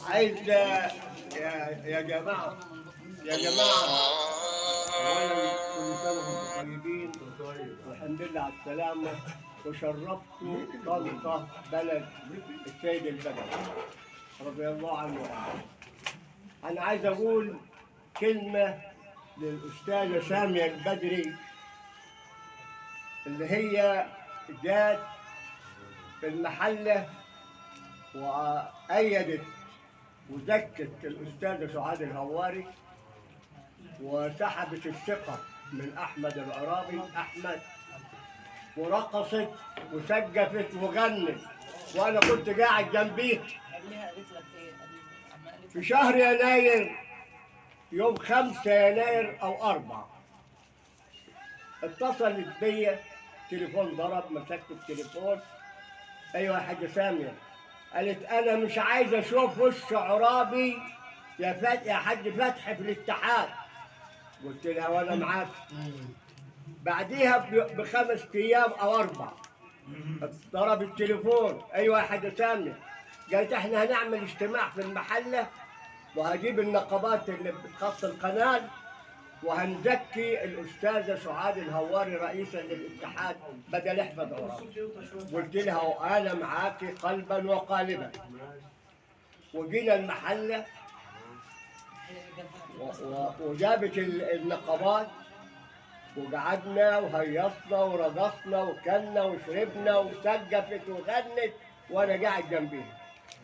عايز يا جماعة أولا كل سنة وأنتم طيبين والحمد لله على السلامة وشرفتوا طنطا بلد السيد البدوي رضي الله عنه وعنه. أنا عايز أقول كلمة للأستاذة سامية البدري اللي هي جات في المحلة وأيدت وزكت الأستاذة سعاد الهواري وسحبت الثقة من أحمد العرابي أحمد ورقصت وسقفت وغنت وأنا كنت قاعد جنبيه في شهر يناير يوم 5 يناير أو 4 اتصلت بيا تليفون ضرب مسكت التليفون أيوة يا حاجة سامية قالت أنا مش عايزة أشوف وش عرابي يا حاج فتحي في الاتحاد. قلت لها وأنا معاك. بعديها ب5 أيام أو 4 ضرب التليفون أيوة يا حاجة سامية قالت إحنا هنعمل اجتماع في المحلة وهجيب النقابات اللي بتخط القناة وهنزكي الأستاذة سعاد الهواري رئيسا للاتحاد بدل أحمد عرابي. قلت لها وأنا معاكي قلبا وقالبا. وجينا المحلة وجابت النقابات وقعدنا وهيصنا ورقصنا وكلنا وشربنا وسقفت وغنت وأنا قاعد جنبيها.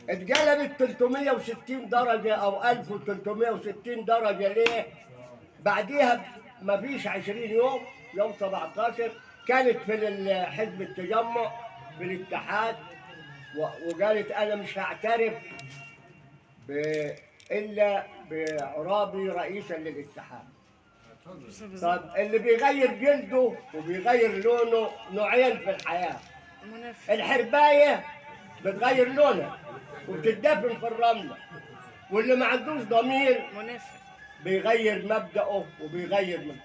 اتقلبت 360 درجة أو 1360 درجة. ليه؟ بعديها ما فيش 20 يوم يوم 17 كانت في حزب التجمع في الاتحاد وقالت أنا مش هعترف إلا بعرابي رئيسا للاتحاد. طب اللي بيغير جلده وبيغير لونه نوعين في الحياة. الحرباية بتغير لونها وبتدفن في الرملة، واللي ما عندوش ضمير بيغير مبدأه وبيغير منه.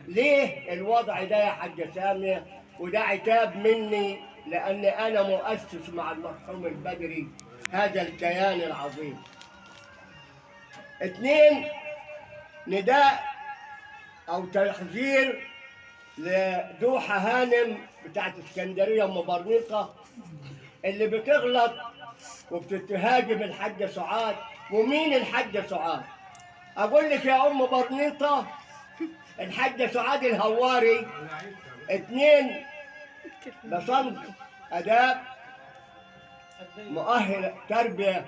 ليه الوضع ده يا حاجة سامية؟ وده عتاب مني لأن أنا مؤسس مع المرحوم البدري هذا الكيان العظيم. 2 نداء أو تحذير لدوحة هانم بتاعت اسكندرية أم برنيقة اللي بتغلط وبتتهاجم الحاجة سعاد. ومين الحاجة سعاد؟ أقول لك يا أم برنيطة الحاجة سعاد الهواري 2 لصنف آداب مؤهل تربية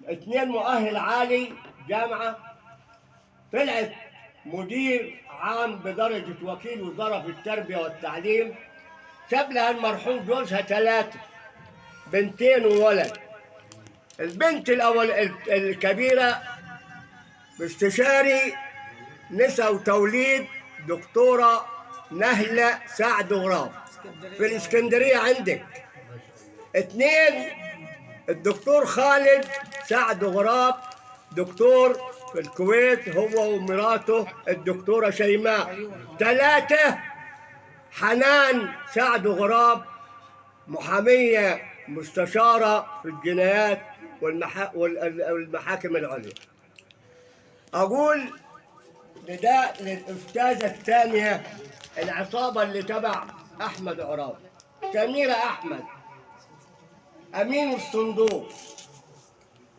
2 مؤهل عالي جامعة طلعت مدير عام بدرجة وكيل وزارة في التربية والتعليم. ساب لها المرحوم جوزها 3 بنتين وولد. البنت الأول الكبيرة باستشاري نساء وتوليد دكتورة نهلة سعد غراب في الإسكندرية عندك. 2 الدكتور خالد سعد غراب دكتور في الكويت هو ومراته الدكتورة شيماء. 3 حنان سعد غراب محامية مستشارة في الجنايات والمحاكم العليا. أقول نداء للأستاذة الثانية العصابة اللي تبع أحمد عرابي سميرة أحمد أمين الصندوق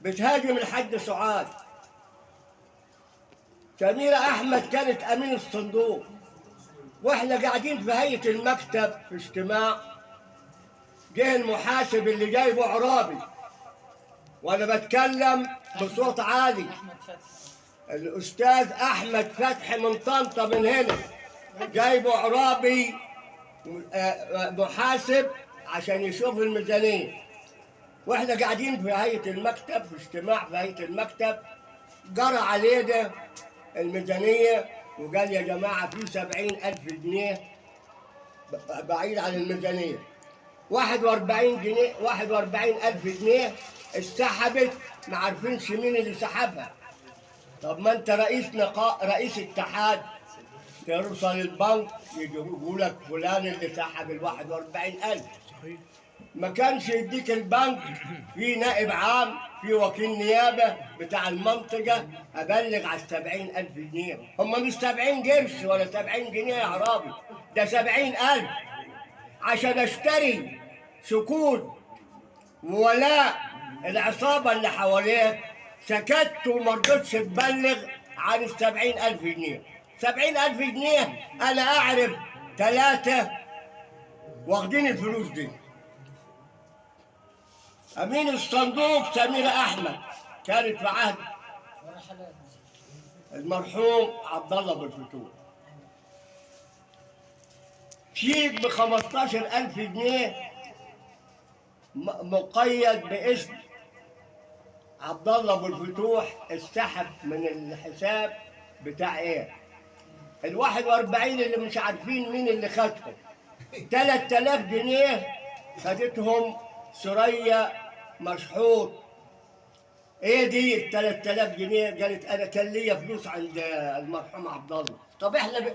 بتهاجم الحاج سعاد. سميرة أحمد كانت أمين الصندوق وإحنا قاعدين في هيئة المكتب في اجتماع جه المحاسب اللي جايبه عرابي وأنا بتكلم بصوت عالي. الأستاذ أحمد فتحي من طنطا من هنا جايبه عرابي محاسب عشان يشوف الميزانية واحنا قاعدين في هيئة المكتب في اجتماع في هيئة المكتب. جرى علينا الميزانية وقال يا جماعة في 70,000 جنيه بعيد عن الميزانية. 41,000 جنيه اتسحبت ما عارفينش مين اللي سحبها. طب ما انت رئيس اتحاد توصل البنك يقول لك فلان اللي سحب ال 41,000. ما كانش يديك البنك في نائب عام في وكيل نيابة بتاع المنطقة أبلغ على 70,000 جنيه. هم مش 70 قرش ولا 70 جنيه يا عرابي، ده 70,000 عشان أشتري سكوت وولاء العصابة اللي حواليك. سكت وما رضيتش تبلغ عن 70,000 جنيه. 70,000 جنيه أنا أعرف 3 واخدين الفلوس دي. أمين الصندوق سميرة أحمد كانت في عهد المرحوم عبد الله بالفتوح. شيك ب 15,000 جنيه مقيد باسم عبد الله ابو الفتوح اتسحب من الحساب بتاع ايه؟ ال 41 اللي مش عارفين مين اللي خدهم. 3000 جنيه خدتهم سوريا مشحوط. ايه دي ال 3000 جنيه؟ قالت انا كان ليا فلوس عند المرحوم عبد الله. طب احنا